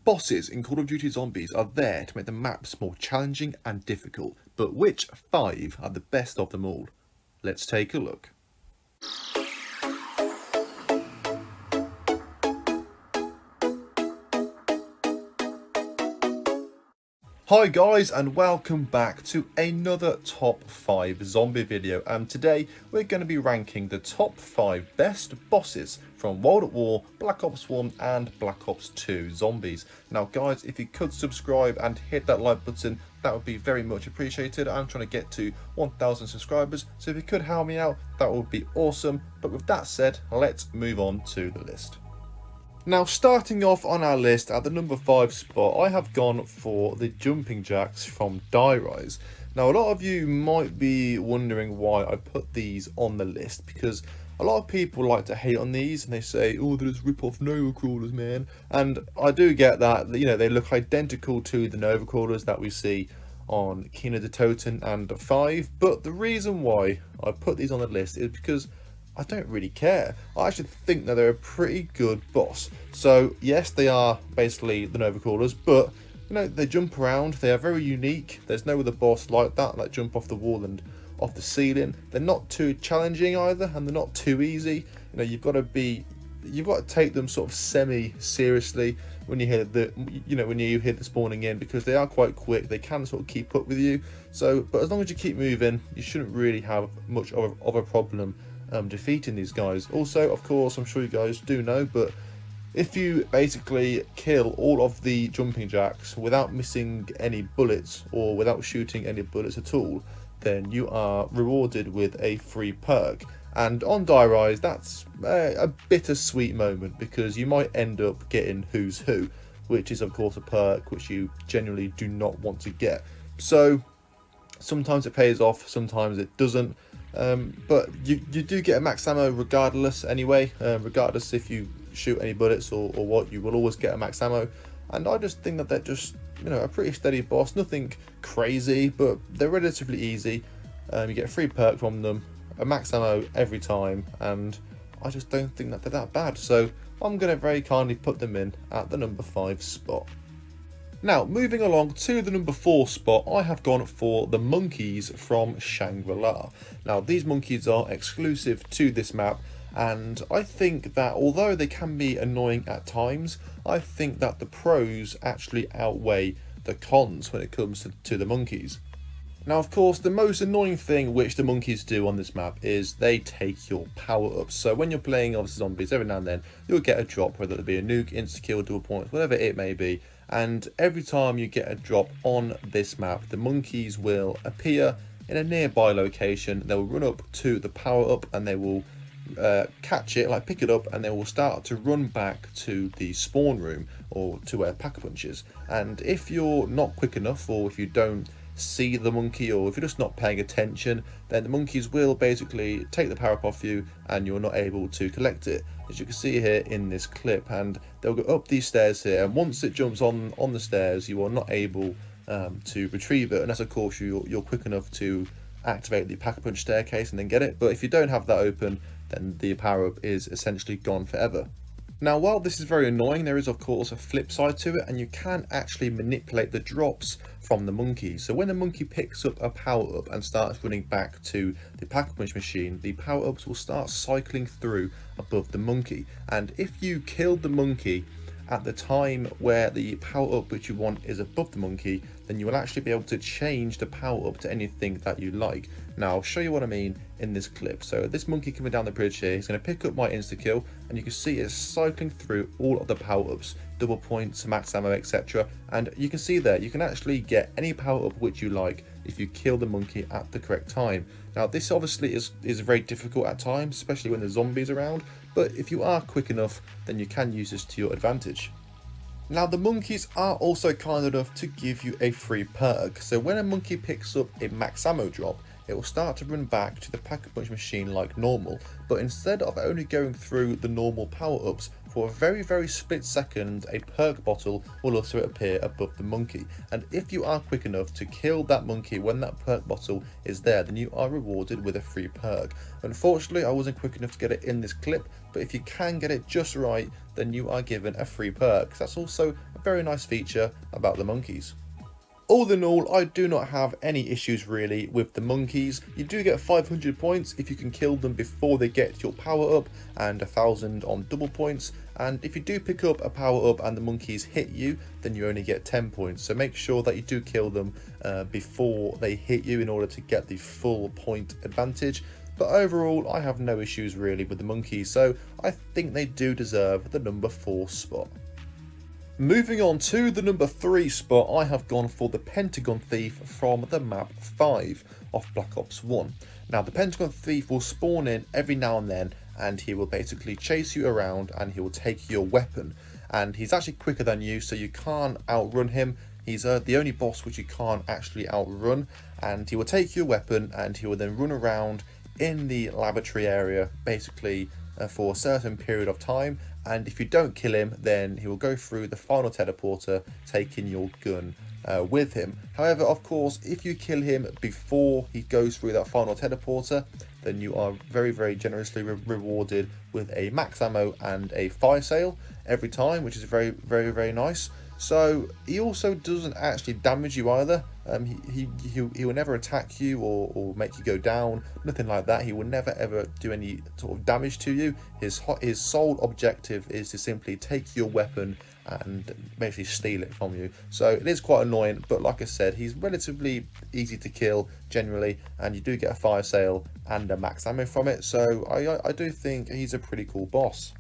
bosses in Call of Duty Zombies are there to make the maps more challenging and difficult, but which 5 are the best of them all? Let's take a look. Hi guys, and welcome back to another top 5 zombie video, and today we're going to be ranking the top 5 best bosses from World at War, Black Ops 1 and Black Ops 2 zombies. Now guys, if you could subscribe and hit that like button, that would be very much appreciated. I'm trying to get to 1,000 subscribers, so if you could help me out, that would be awesome. But with that said, let's move on to the list. Now, starting off on our list at the number 5 spot, I have gone for the jumping jacks from Die Rise. Now, a lot of you might be wondering why I put these on the list, because a lot of people like to hate on these and they say, oh, they're just rip-off Nova Crawlers, man. And I do get that, you know, they look identical to the Nova Crawlers that we see on Kino de Toten and 5, but the reason why I put these on the list is because I don't really care. I actually think that they're a pretty good boss. So yes, they are basically the Nova Crawlers, but you know, they jump around, they are very unique. There's no other boss like that, like jump off the wall and off the ceiling. They're not too challenging either, and they're not too easy. You know, you've got to take them sort of semi-seriously when you hear when you hear the spawning in, because they are quite quick. They can sort of keep up with you. So, but as long as you keep moving, you shouldn't really have much of a problem defeating these guys. Also, of course, I'm sure you guys do know, but if you basically kill all of the jumping jacks without missing any bullets or without shooting any bullets at all, then you are rewarded with a free perk. And on Die Rise, that's a bittersweet moment, because you might end up getting Who's Who, which is of course a perk which you genuinely do not want to get. So sometimes it pays off, sometimes it doesn't. But you do get a max ammo regardless anyway, regardless if you shoot any bullets or what, you will always get a max ammo. And I just think that they're just, you know, a pretty steady boss, nothing crazy, but they're relatively easy. You get a free perk from them, a max ammo every time, and I just don't think that they're that bad. So I'm going to very kindly put them in at the number 5 spot. Now, moving along to the number 4 spot, I have gone for the monkeys from Shangri-La. Now, these monkeys are exclusive to this map, and I think that although they can be annoying at times, I think that the pros actually outweigh the cons when it comes to the monkeys. Now, of course, the most annoying thing which the monkeys do on this map is they take your power-ups. So when you're playing obviously zombies, every now and then, you'll get a drop, whether it be a nuke, insta-kill, double points, whatever it may be. And every time you get a drop on this map, the monkeys will appear in a nearby location. They will run up to the power-up and they will catch it, like pick it up, and they will start to run back to the spawn room or to where Pack-a-Punch is. And if you're not quick enough, or if you don't see the monkey, or if you're just not paying attention, then the monkeys will basically take the power up off you and you're not able to collect it, as you can see here in this clip. And they'll go up these stairs here, and once it jumps on the stairs, you are not able to retrieve it, unless of course you're quick enough to activate the Pack-a-Punch staircase and then get it. But if you don't have that open, then the power up is essentially gone forever. Now, while this is very annoying, there is of course a flip side to it, and you can actually manipulate the drops from the monkey. So when the monkey picks up a power up and starts running back to the Pack-a-Punch machine, the power ups will start cycling through above the monkey. And if you killed the monkey at the time where the power up which you want is above the monkey, then you will actually be able to change the power up to anything that you like. Now, I'll show you what I mean in this clip. So this monkey coming down the bridge here, he's going to pick up my insta-kill, and you can see it's cycling through all of the power-ups, double points, max ammo, etc. And you can see there, you can actually get any power-up which you like if you kill the monkey at the correct time. Now, this obviously is very difficult at times, especially when there's zombies around, but if you are quick enough, then you can use this to your advantage. Now, the monkeys are also kind enough to give you a free perk. So when a monkey picks up a max ammo drop, it will start to run back to the Pack-a-Punch machine like normal, but instead of only going through the normal power-ups for a very split second, a perk bottle will also appear above the monkey, and if you are quick enough to kill that monkey when that perk bottle is there, then you are rewarded with a free perk. Unfortunately, I wasn't quick enough to get it in this clip, but if you can get it just right, then you are given a free perk. That's also a very nice feature about the monkeys. All in all, I do not have any issues really with the monkeys. You do get 500 points if you can kill them before they get your power up, and 1000 on double points. And if you do pick up a power up and the monkeys hit you, then you only get 10 points. So make sure that you do kill them before they hit you in order to get the full point advantage. But overall, I have no issues really with the monkeys, so I think they do deserve the number 4 spot. Moving on to the number 3 spot, I have gone for the Pentagon Thief from the map 5 of Black Ops 1. Now, the Pentagon Thief will spawn in every now and then, and he will basically chase you around and he will take your weapon. And he's actually quicker than you, so you can't outrun him. He's the only boss which you can't actually outrun, and he will take your weapon and he will then run around in the laboratory area, basically for a certain period of time, and if you don't kill him, then he will go through the final teleporter, taking your gun with him. However, of course, if you kill him before he goes through that final teleporter, then you are very generously rewarded with a max ammo and a fire sale every time, which is very nice. So he also doesn't actually damage you either. He will never attack you or make you go down, nothing like that. He will never ever do any sort of damage to you. His sole objective is to simply take your weapon and basically steal it from you. So it is quite annoying, but like I said, he's relatively easy to kill generally, and you do get a fire sale and a max ammo from it. So I do think he's a pretty cool boss.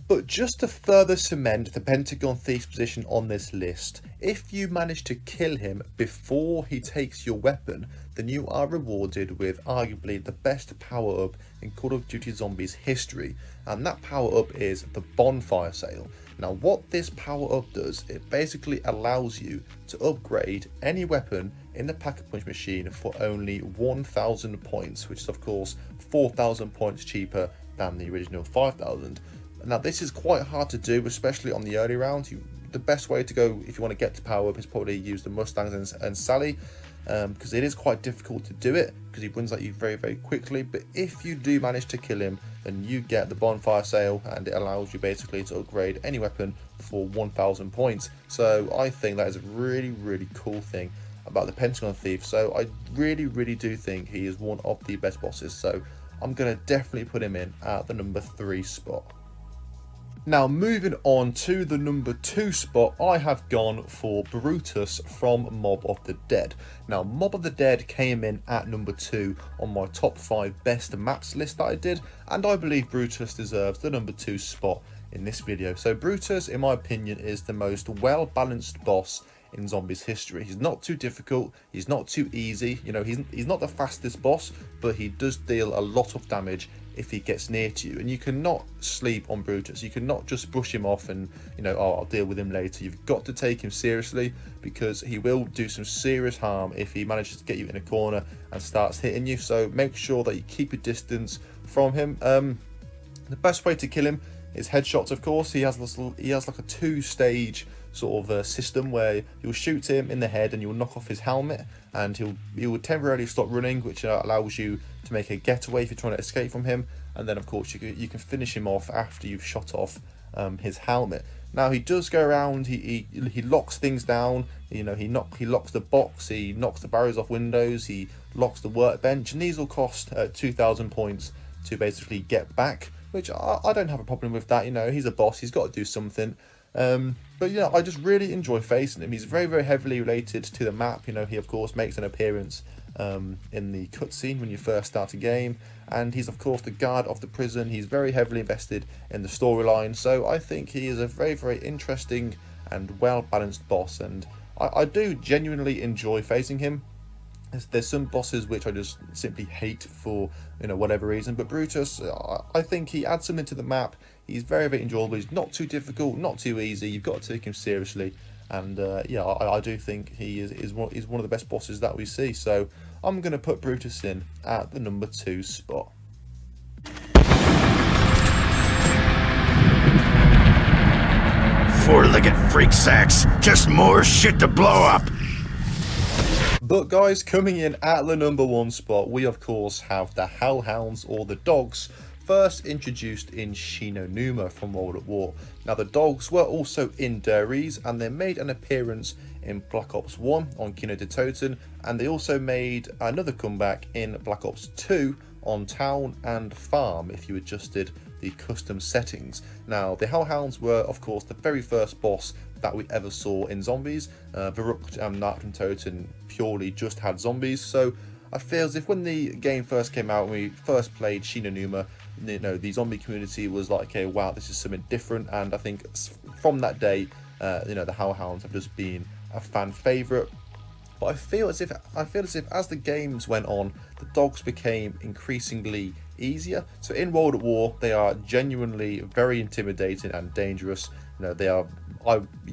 But just to further cement the Pentagon Thief's position on this list, if you manage to kill him before he takes your weapon, then you are rewarded with arguably the best power up in Call of Duty Zombies history, and that power up is the bonfire sale. Now, what this power up does, it basically allows you to upgrade any weapon in the Pack-a-Punch machine for only 1000 points, which is of course 4000 points cheaper than the original 5000. Now, this is quite hard to do, especially on the early rounds. The best way to go if you want to get to power up is probably use the Mustangs and Sally, because it is quite difficult to do it because he runs at you very quickly. But if you do manage to kill him, then you get the bonfire sale, and it allows you basically to upgrade any weapon for 1000 points. So I think that is a really cool thing about the Pentagon Thief. So I really do think he is one of the best bosses. So I'm going to definitely put him in at the number 3 spot. Now, moving on to the number 2 spot, I have gone for Brutus from Mob of the Dead. Now, Mob of the Dead came in at number 2 on my top 5 best maps list that I did, and I believe Brutus deserves the number 2 spot in this video. So Brutus, in my opinion, is the most well-balanced boss in Zombies history. He's not too difficult, he's not too easy, you know, he's not the fastest boss, but he does deal a lot of damage if he gets near to you, and you cannot sleep on Brutus. You cannot just brush him off and, you know, oh, I'll deal with him later. You've got to take him seriously, because he will do some serious harm if he manages to get you in a corner and starts hitting you. So make sure that you keep your distance from him. The best way to kill him is headshots, of course. He has like a 2-stage sort of system where you'll shoot him in the head and you'll knock off his helmet, and he will temporarily stop running, which allows you to make a getaway if you're trying to escape from him. And then of course you can finish him off after you've shot off his helmet. Now, he does go around, he locks things down, you know, he locks the box, he knocks the barriers off windows, he locks the workbench, and these will cost 2000 points to basically get back, which I don't have a problem with that. You know, he's a boss, he's got to do something. But yeah, I just really enjoy facing him. He's very heavily related to the map. You know, he of course makes an appearance in the cutscene when you first start a game, and he's of course the guard of the prison. He's very heavily invested in the storyline, so I think he is a very interesting and well balanced boss, and I do genuinely enjoy facing him. There's some bosses which I just simply hate for, you know, whatever reason, but Brutus, I think he adds something to the map. He's very enjoyable. He's not too difficult, not too easy. You've got to take him seriously, and yeah, I do think he is one of the best bosses that we see. So I'm going to put Brutus in at the number 2 spot. four-legged freak sacks. Just more shit to blow up. But guys, coming in at the number 1 spot, we of course have the Hellhounds, or the dogs, first introduced in Shinonuma from World at War. Now the dogs were also in Der Riese, and they made an appearance in Black Ops 1 on Kino de Toten, and they also made another comeback in Black Ops 2 on Town and Farm if you adjusted the custom settings. Now the Hellhounds were of course the very first boss that we ever saw in zombies. Verrückt and MatomTV purely just had zombies, so I feel as if when the game first came out, when we first played Shinonuma, you know, the zombie community was like, okay, wow, this is something different, and I think from that day, you know, the Hellhounds have just been a fan favourite. But I feel as if as the games went on, the dogs became increasingly easier. So in World at War, they are genuinely very intimidating and dangerous. You know, they are,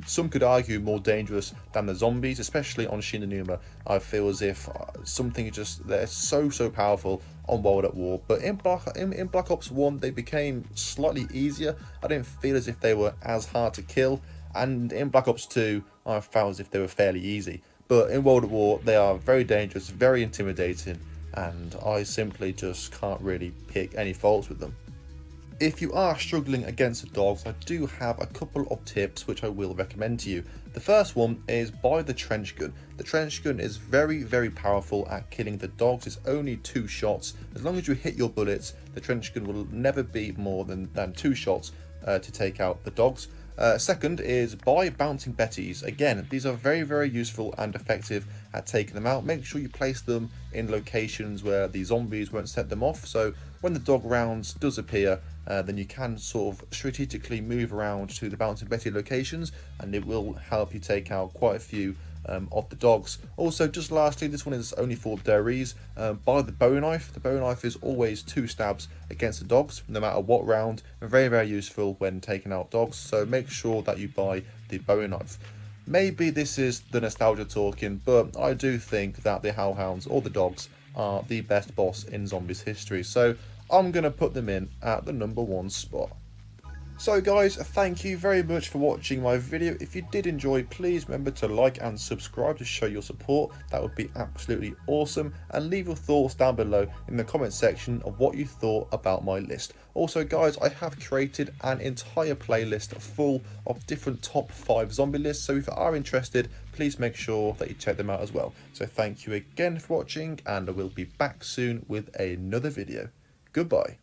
some could argue, more dangerous than the zombies, especially on Shinonuma. I feel as if something just, they're so powerful on World at War. But in Black Ops 1, they became slightly easier. I didn't feel as if they were as hard to kill. And in Black Ops 2, I felt as if they were fairly easy. But in World at War, they are very dangerous, very intimidating, and I simply just can't really pick any faults with them. If you are struggling against the dogs, I do have a couple of tips which I will recommend to you. The first one is buy the trench gun. The trench gun is very powerful at killing the dogs. It's only 2 shots. As long as you hit your bullets, the trench gun will never be more than 2 shots to take out the dogs. Second is buy bouncing betties. Again, these are very useful and effective at taking them out. Make sure you place them in locations where the zombies won't set them off, so when the dog rounds does appear, then you can sort of strategically move around to the bouncing betty locations, and it will help you take out quite a few of the dogs. Also, just lastly, this one is only for Der Riese, buy the bow knife. The bow knife is always 2 stabs against the dogs, no matter what round, and very useful when taking out dogs, so make sure that you buy the bow knife. Maybe this is the nostalgia talking, but I do think that the Hellhounds, or the dogs, are the best boss in zombies history, so I'm going to put them in at the number 1 spot. So guys, thank you very much for watching my video. If you did enjoy, please remember to like and subscribe to show your support. That would be absolutely awesome, and leave your thoughts down below in the comment section of what you thought about my list. Also guys, I have created an entire playlist full of different top 5 zombie lists, so if you are interested, please make sure that you check them out as well. So thank you again for watching, and I will be back soon with another video. Goodbye.